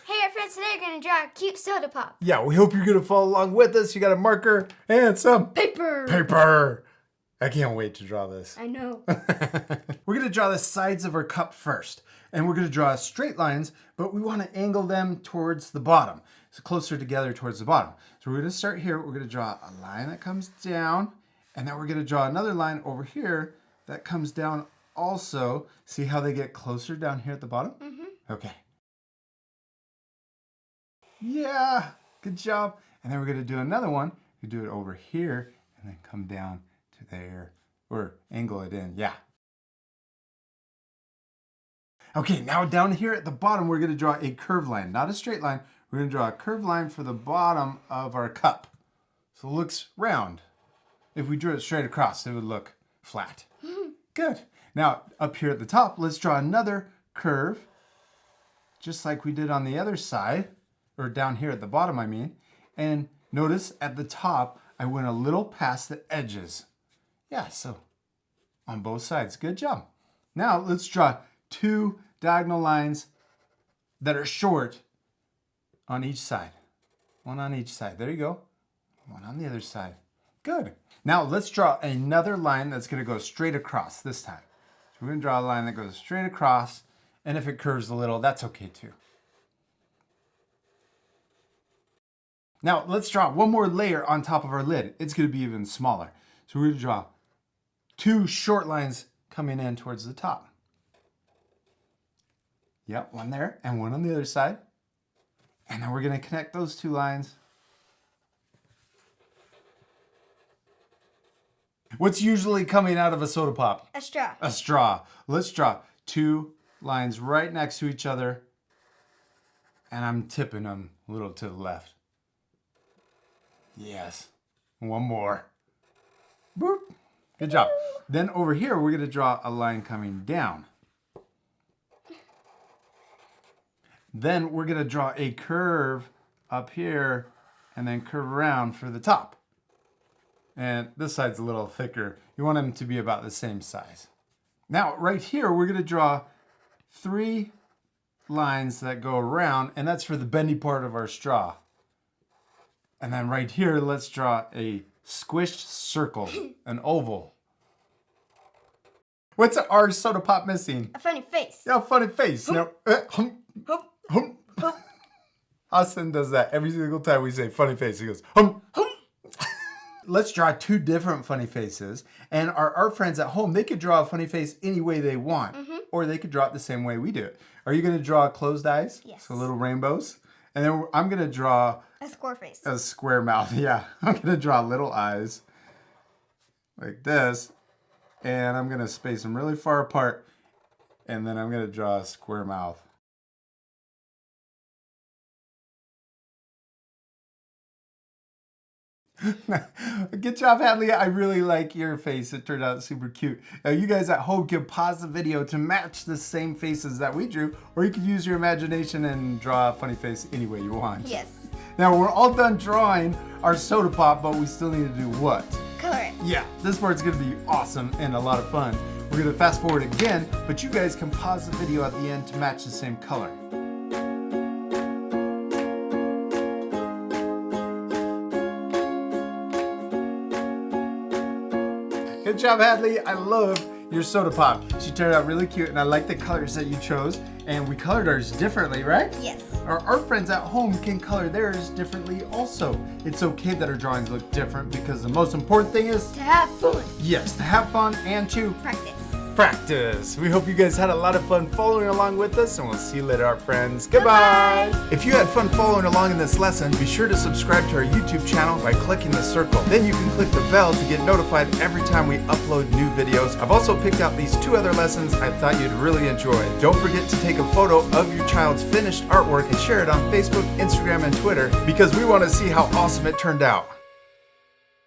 Hey, our friends, today we're going to draw a cute soda pop. Yeah, we hope you're going to follow along with us. You got a marker and some Paper. I can't wait to draw this. I know. We're going to draw the sides of our cup first. And we're going to draw straight lines, but we want to angle them towards the bottom. So closer together towards the bottom. So we're going to start here. We're going to draw a line that comes down. And then we're going to draw another line over here that comes down also. See how they get closer down here at the bottom? Mm-hmm. Okay. Yeah, good job. And then we're going to do another one. We do it over here and then come down to there or angle it in. Yeah. Okay, now down here at the bottom, we're going to draw a curved line, not a straight line. We're going to draw a curved line for the bottom of our cup. So it looks round. If we drew it straight across, it would look flat. Good. Now, up here at the top, let's draw another curve, just like we did on the other side, or down here at the bottom, I mean. And notice at the top, I went a little past the edges. Yeah, so on both sides. Good job. Now, let's draw two diagonal lines that are short on each side. One on each side. There you go. One on the other side. Good. Now let's draw another line that's going to go straight across this time. So we're going to draw a line that goes straight across, and if it curves a little, that's okay too. Now let's draw one more layer on top of our lid. It's going to be even smaller. So we're going to draw two short lines coming in towards the top. Yep, one there and one on the other side. And then we're going to connect those two lines. What's usually coming out of a soda pop? A straw. A straw. Let's draw two lines right next to each other. And I'm tipping them a little to the left. Yes. One more. Boop. Good job. Then over here, we're going to draw a line coming down. Then we're going to draw a curve up here and then curve around for the top. And this side's a little thicker. You want them to be about the same size. Now, right here, we're going to draw three lines that go around, and that's for the bendy part of our straw. And then right here, let's draw a squished circle, an oval. What's our soda pop missing? A funny face. Yeah, a funny face. No. Austin does that every single time we say funny face. He goes, hum. Let's draw two different funny faces. And our art friends at home, they could draw a funny face any way they want. Or they could draw it the same way we do it. Are you going to draw closed eyes? Yes. So little rainbows. And then I'm going to draw a square face. A square mouth. Yeah. I'm going to draw little eyes like this. And I'm going to space them really far apart. And then I'm going to draw a square mouth. Good job, Hadley. I really like your face. It turned out super cute. Now, you guys at home can pause the video to match the same faces that we drew, or you could use your imagination and draw a funny face any way you want. Yes. Now, we're all done drawing our soda pop, but we still need to do what? Color it. Yeah, this part's going to be awesome and a lot of fun. We're going to fast forward again, but you guys can pause the video at the end to match the same color. Good job, Hadley. I love your soda pop. She turned out really cute, and I like the colors that you chose. And we colored ours differently, right? Yes. Our art friends at home can color theirs differently also. It's okay that our drawings look different because the most important thing is to have fun. Yes, to have fun and to practice. We hope you guys had a lot of fun following along with us, and we'll see you later, art friends. Goodbye. Bye-bye. If you had fun following along in this lesson, be sure to subscribe to our YouTube channel by clicking the circle. Then you can click the bell to get notified every time we upload new videos. I've also picked out these two other lessons I thought you'd really enjoy. Don't forget to take a photo of your child's finished artwork and share it on Facebook, Instagram, and Twitter because we want to see how awesome it turned out.